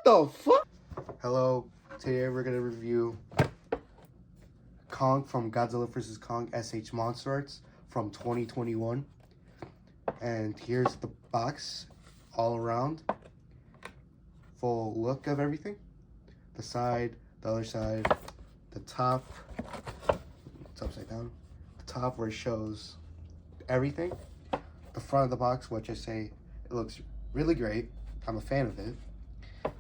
the fuck? Hello, today we're gonna review Kong from Godzilla vs. Kong S.H.Monsterarts from 2021. And here's the box all around. Full look of everything. The side, the other side, the top. It's upside down. The top where it shows everything. The front of the box, which I say it looks really great. I'm a fan of it.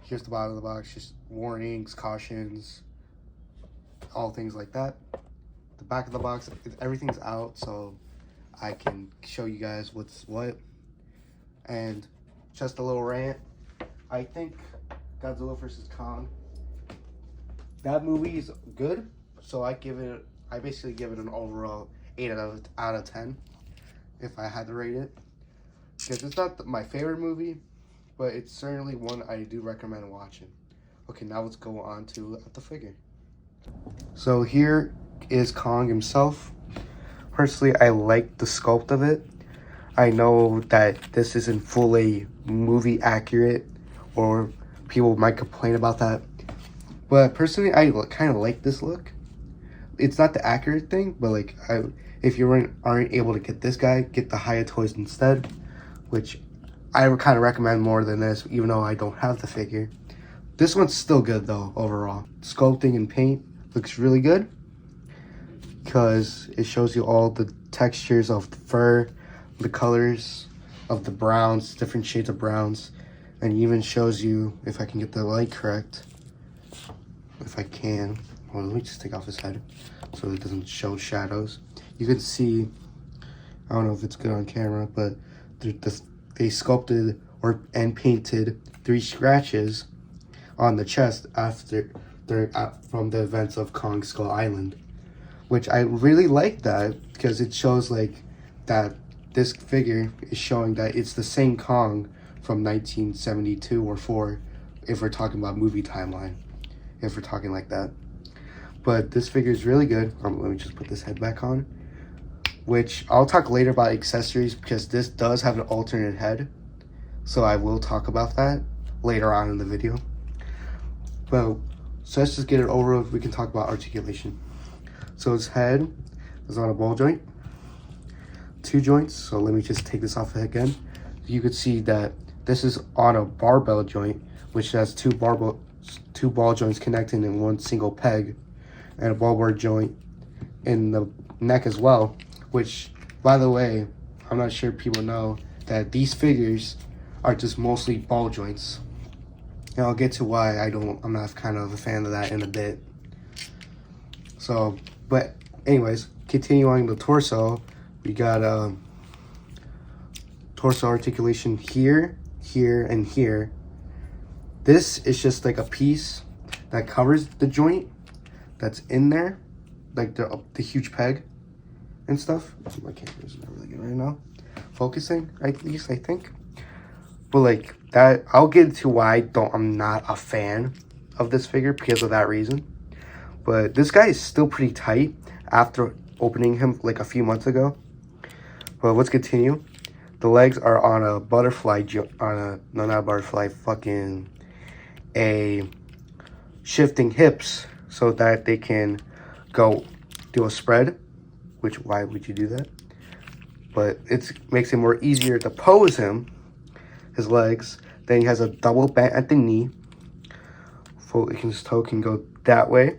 Here's the bottom of the box, just warnings, cautions, all things like that. The back of the box, everything's out, so I can show you guys what's what. And just a little rant. I think Godzilla vs. Kong, that movie is good, so I basically give it an overall 8 out of 10 if I had to rate it. Because it's not my favorite movie, but it's certainly one I do recommend watching. Okay, now let's go on to the figure. So here is Kong himself. Personally, I like the sculpt of it. I know that this isn't fully movie accurate, or people might complain about that. But personally, I kind of like this look. It's not the accurate thing, but like, if you aren't able to get this guy, get the Haya toys instead, which I would kind of recommend more than this, even though I don't have the figure. This one's still good though, overall. Sculpting and paint looks really good because it shows you all the textures of the fur, the colors of the browns, different shades of browns, and even shows you, if I can get the light correct, if I can. Well, let me just take off his head so it doesn't show shadows. You can see, I don't know if it's good on camera, but they sculpted and painted 3 scratches on the chest from the events of Kong Skull Island, which I really like that because it shows like that this figure is showing that it's the same Kong from 1972 or 4 if we're talking about movie timeline, if we're talking like that. But this figure is really good. Let me just put this head back on, which I'll talk later about accessories because this does have an alternate head, so I will talk about that later on in the video. But so let's just get it over with. We can talk about articulation. So his head is on a ball joint, 2 joints. So let me just take this off again. You could see that this is on a barbell joint, which has 2 ball joints connecting in one single peg, and a ball bearing joint in the neck as well. Which, by the way, I'm not sure people know that these figures are just mostly ball joints. And I'll get to why I'm not kind of a fan of that in a bit. So, but anyways, continuing the torso, we got torso articulation here, here, and here. This is just like a piece that covers the joint that's in there, like the huge peg and stuff. My camera's not really good right now, focusing at least, I think. But like that, I'll get into why I'm not a fan of this figure because of that reason. But this guy is still pretty tight after opening him like a few months ago. But let's continue. The legs are on a butterfly a shifting hips so that they can do a spread. Which, why would you do that? But it makes it more easier to pose his legs. Then he has a double bent at the knee. His toe can go that way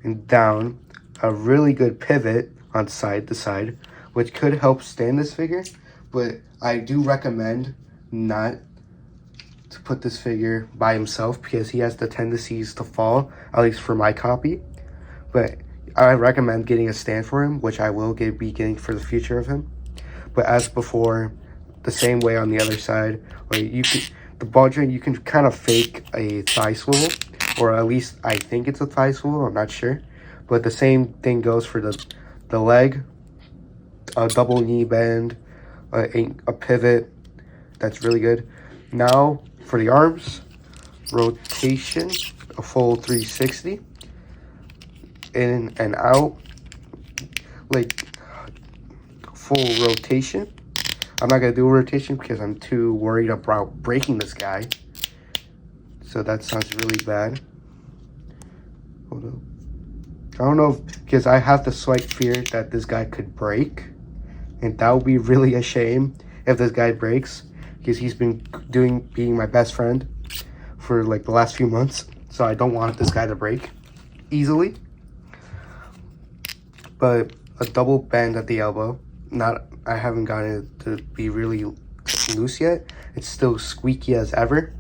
and down. A really good pivot on side to side, which could help stand this figure. But I do recommend not to put this figure by himself because he has the tendencies to fall, at least for my copy. But I recommend getting a stand for him, which I will be getting for the future of him. But as before, the same way on the other side, where the ball joint, you can kind of fake a thigh swivel, or at least I think it's a thigh swivel, I'm not sure. But the same thing goes for the leg, a double knee bend, a pivot. That's really good. Now for the arms, rotation, a full 360. In and out, like full rotation. I'm not gonna do a rotation because I'm too worried about breaking this guy. So that sounds really bad. Hold up. I don't know because I have the slight fear that this guy could break. And that would be really a shame if this guy breaks. Because he's been being my best friend for like the last few months. So I don't want this guy to break easily. But a double bend at the elbow. I haven't gotten it to be really loose yet. It's still squeaky as ever.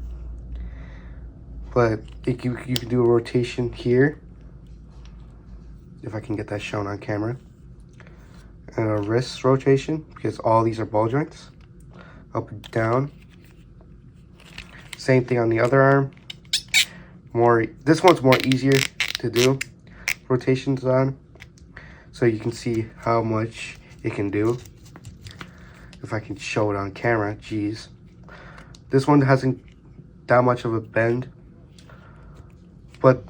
But you can do a rotation here. If I can get that shown on camera. And a wrist rotation, because all these are ball joints. Up and down. Same thing on the other arm. This one's more easier to do rotations on. So you can see how much it can do. If I can show it on camera, geez. This one hasn't that much of a bend. But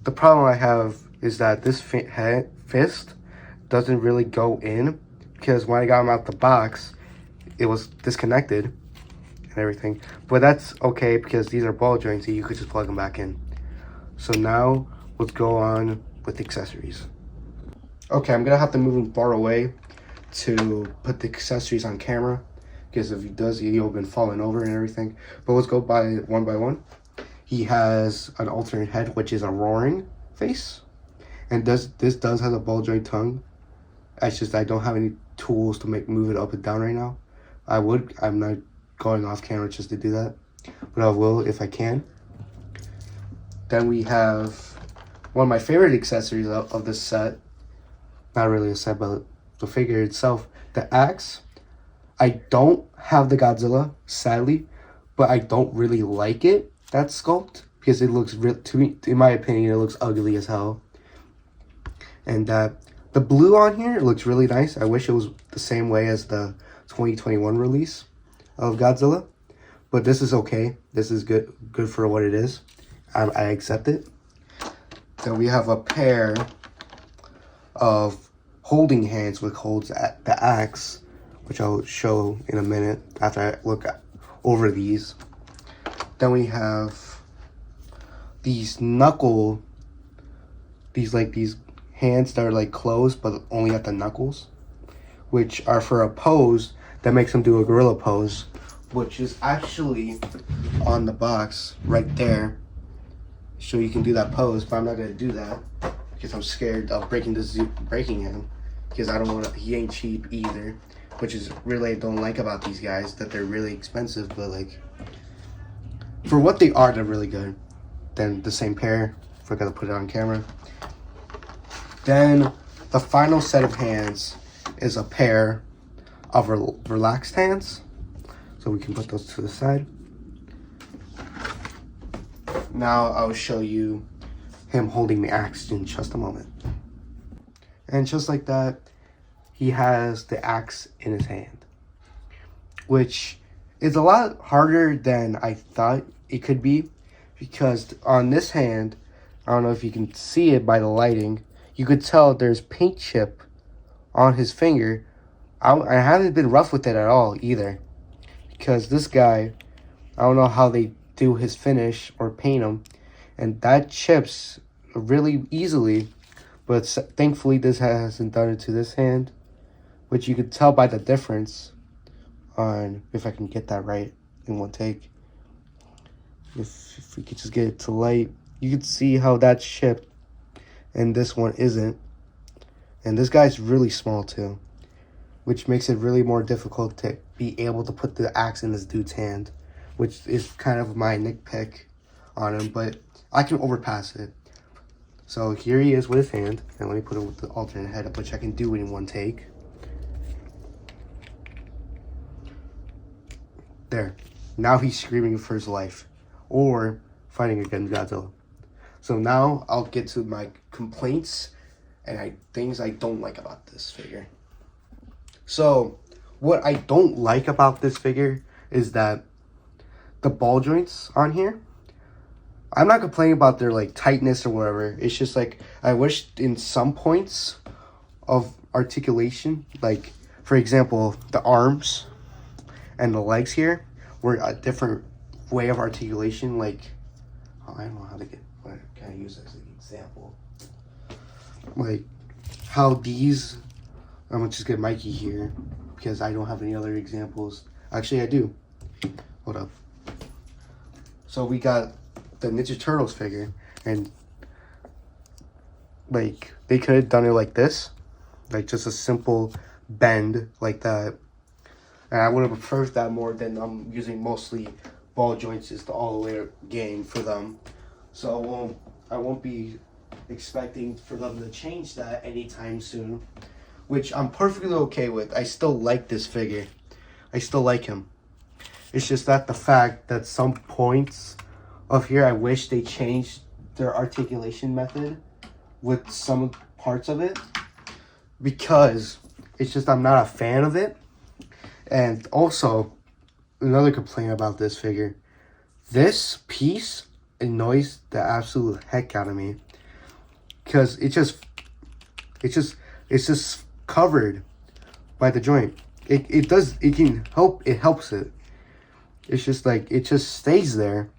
the problem I have is that this fist doesn't really go in, because when I got him out the box, it was disconnected and everything. But that's okay, because these are ball joints and you could just plug them back in. So now let's go on with accessories. Okay, I'm gonna have to move him far away to put the accessories on camera, because if he does, he'll been falling over and everything. But let's go by one. He has an alternate head, which is a roaring face, and this does have a ball joint tongue. It's just I don't have any tools to move it up and down right now. I'm not going off camera just to do that, but I will if I can. Then we have one of my favorite accessories of this set. Not really a set, but the figure itself, the axe. I don't have the Godzilla, sadly, but I don't really like it, that sculpt, because it looks, to me, in my opinion, it looks ugly as hell. And the blue on here looks really nice. I wish it was the same way as the 2021 release of Godzilla, but this is okay. This is good for what it is. I accept it. Then we have a pair of holding hands, which holds the axe, which I'll show in a minute after I look over these. Then we have these hands that are like closed but only at the knuckles, which are for a pose that makes them do a gorilla pose, which is actually on the box right there, so you can do that pose. But I'm not gonna do that because I'm scared of breaking him, because I don't want to. He ain't cheap either, which is really I don't like about these guys, that they're really expensive, but like for what they are, they're really good. Then the same pair, forgot to put it on camera. Then the final set of hands is a pair of relaxed hands, so we can put those to the side. Now I'll show you him holding the axe in just a moment. And just like that, he has the axe in his hand, which is a lot harder than I thought it could be, because on this hand, I don't know if you can see it by the lighting, you could tell there's paint chip on his finger. I haven't been rough with it at all either, because this guy, I don't know how they do his finish or paint him, and that chips really easily. But thankfully this hasn't done it to this hand, which you could tell by the difference on, if I can get that right in one take. If we could just get it to light, you could see how that's chipped and this one isn't. And this guy's really small too, which makes it really more difficult to be able to put the axe in this dude's hand, which is kind of my nitpick on him, but I can overpass it. So here he is with his hand, and let me put it with the alternate head up, which I can do in one take. There. Now he's screaming for his life, or fighting against Godzilla. So now I'll get to my complaints and things I don't like about this figure. So what I don't like about this figure is that the ball joints on here, I'm not complaining about their like tightness or whatever. It's just like I wish in some points of articulation, like for example the arms and the legs here, were a different way of articulation. Like I don't know how to get, what can I use as an example? Like how these, I'm gonna just get Mikey here because I don't have any other examples. Actually, I do. Hold up. So we got the Ninja Turtles figure, and like they could have done it like this, like just a simple bend like that. And I would have preferred that more than I'm using mostly ball joints is the all the way game for them. So I won't be expecting for them to change that anytime soon, which I'm perfectly okay with. I still like this figure. I still like him. It's just that the fact that some points of here, I wish they changed their articulation method with some parts of it, because it's just I'm not a fan of it. And also, another complaint about this figure, this piece annoys the absolute heck out of me, because it's just covered by the joint. It helps it. It's just like it just stays there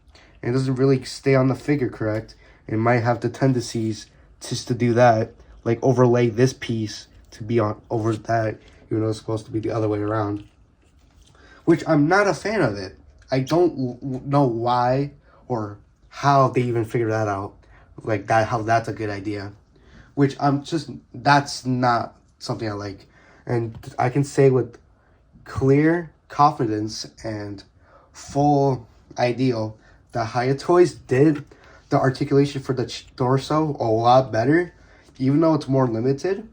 and doesn't really stay on the figure correct. It might have the tendencies just to do that, like overlay this piece to be on over that, even though it's supposed to be the other way around, which I'm not a fan of it. I don't know why or how they even figured that out, like that, how that's a good idea, which that's not something I like. And I can say with clear confidence and full ideal that Hayatoys did the articulation for the torso a lot better, even though it's more limited.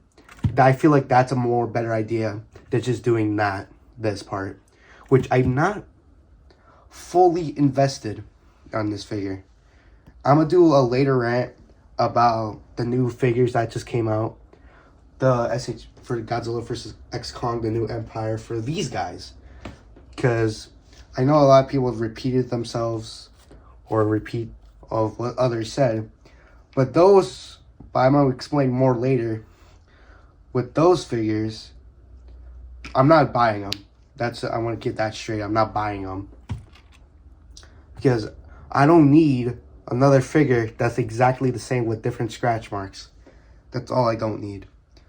I feel like that's a more better idea than just doing this part, which I'm not fully invested on this figure. I'm gonna do a later rant about the new figures that just came out, the S.H. for Godzilla vs. X Kong, the new Empire for these guys, because I know a lot of people have repeated themselves or repeat of what others said, but I'm gonna explain more later. With those figures, I'm not buying them. I want to get that straight. I'm not buying them because I don't need another figure that's exactly the same with different scratch marks. That's all I don't need.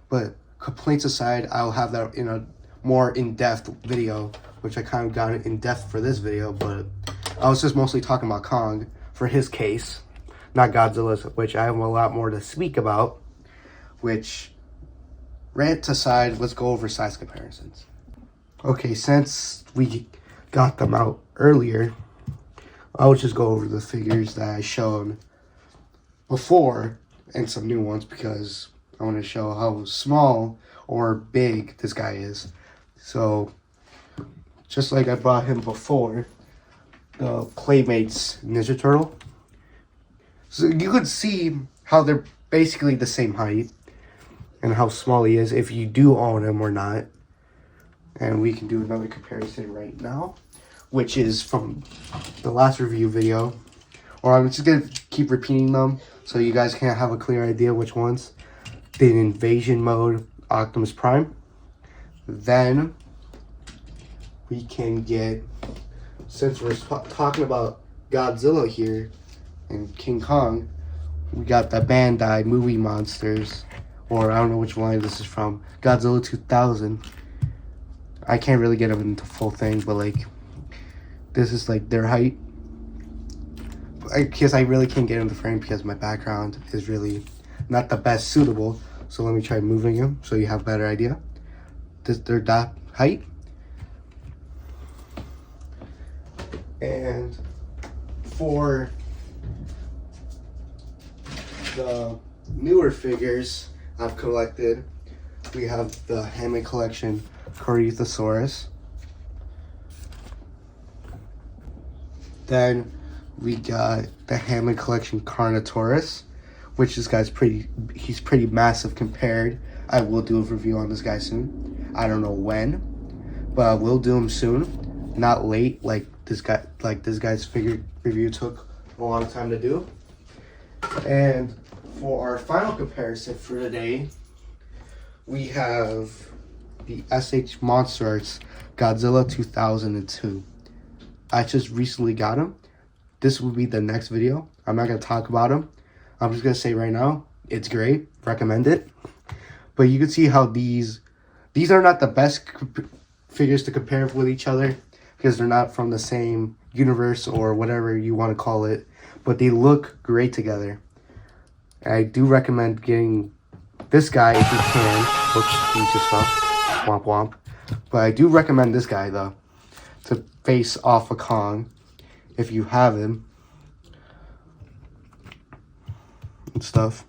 But complaints aside, I'll have that in a more in-depth video, which I kind of got in-depth for this video, but I was just mostly talking about Kong for his case, not Godzilla's, which I have a lot more to speak about, which, rant aside, let's go over size comparisons. Okay, since we got them out earlier, I'll just go over the figures that I showed before and some new ones, because I want to show how small or big this guy is. So, just like I brought him before, the Playmates Ninja Turtle. So you could see how they're basically the same height and how small he is if you do own him or not. And we can do another comparison right now, which is from the last review video. Or I'm just going to keep repeating them so you guys can have a clear idea which ones. The Invasion Mode Optimus Prime. Then we can get, since we're talking about Godzilla here and King Kong, we got the Bandai Movie Monsters, or I don't know which line this is from, Godzilla 2000. I can't really get them into full thing, but like, this is like their height. I guess I really can't get in the frame because my background is really not the best suitable. So let me try moving them so you have a better idea. They're that height. And for the newer figures I've collected, we have the Hammond Collection Corythosaurus. Then we got the Hammond Collection Carnotaurus, which this guy's he's pretty massive compared. I will do a review on this guy soon. I don't know when, but I will do him soon. Not late, like this guy's figure review took a long time to do. And for our final comparison for today, we have the S.H.Monsterarts Godzilla 2002. I just recently got him. this will be the next video. I'm not going to talk about him. I'm just going to say right now, it's great. Recommend it. But you can see how these are not the best figures to compare with each other because they're not from the same universe or whatever you want to call it. But they look great together. I do recommend getting this guy if you can. Whoops, he just fell. Womp womp. But I do recommend this guy though, to face off a Kong if you have him and stuff,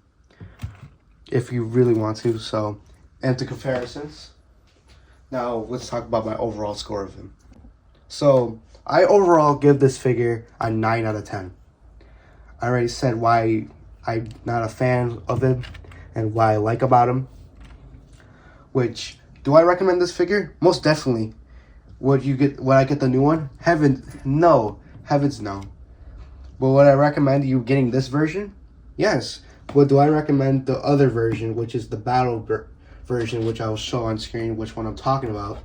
if you really want to. So, and to comparisons. Now let's talk about my overall score of him. So I overall give this figure a 9 out of 10. I already said why I'm not a fan of him and what I like about him. Which, do I recommend this figure? Most definitely. Would I get the new one? Heavens no. But would I recommend you getting this version? Yes. But do I recommend the other version, which is the battle version, which I will show on screen, which one I'm talking about,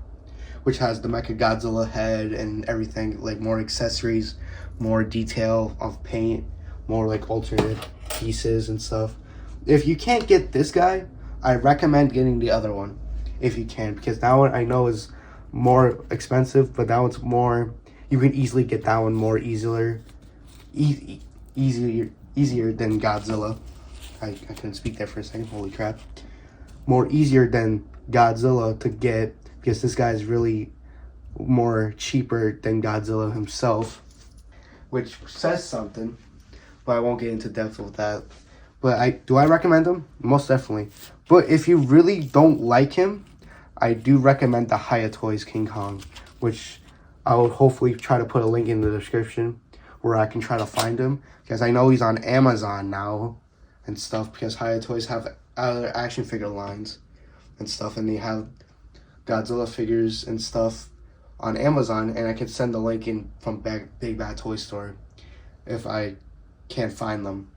which has the Mecha Godzilla head and everything, like more accessories, more detail of paint, more like alternate pieces and stuff. If you can't get this guy, I recommend getting the other one if you can, because that one I know is more expensive, but that one's more, you can easily get that one more easier than Godzilla. I couldn't speak there for a second, holy crap. More easier than Godzilla to get, because this guy is really more cheaper than Godzilla himself, which says something, but I won't get into depth with that. But do I recommend him? Most definitely. But if you really don't like him, I do recommend the Hayatoy's King Kong, which I will hopefully try to put a link in the description where I can try to find him, because I know he's on Amazon now and stuff, because Hayatoys have other action figure lines and stuff, and they have Godzilla figures and stuff on Amazon, and I can send the link in from Big Bad Toy Store if I can't find them.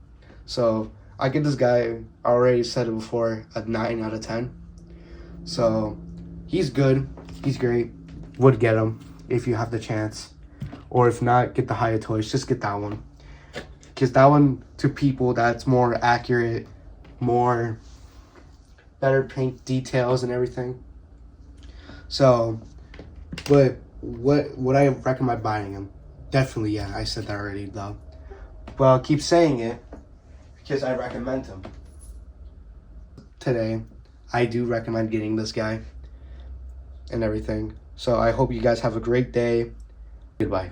So I give this guy, I already said it before, a 9 out of 10. So he's good, he's great. Would get him if you have the chance, or if not, get the Hayatoys. Just get that one, because that one, to people, that's more accurate, more better paint details and everything. So, but would I recommend buying him? Definitely, yeah. I said that already though, but I'll keep saying it because I recommend him. Today, I do recommend getting this guy and everything. So I hope you guys have a great day. Goodbye.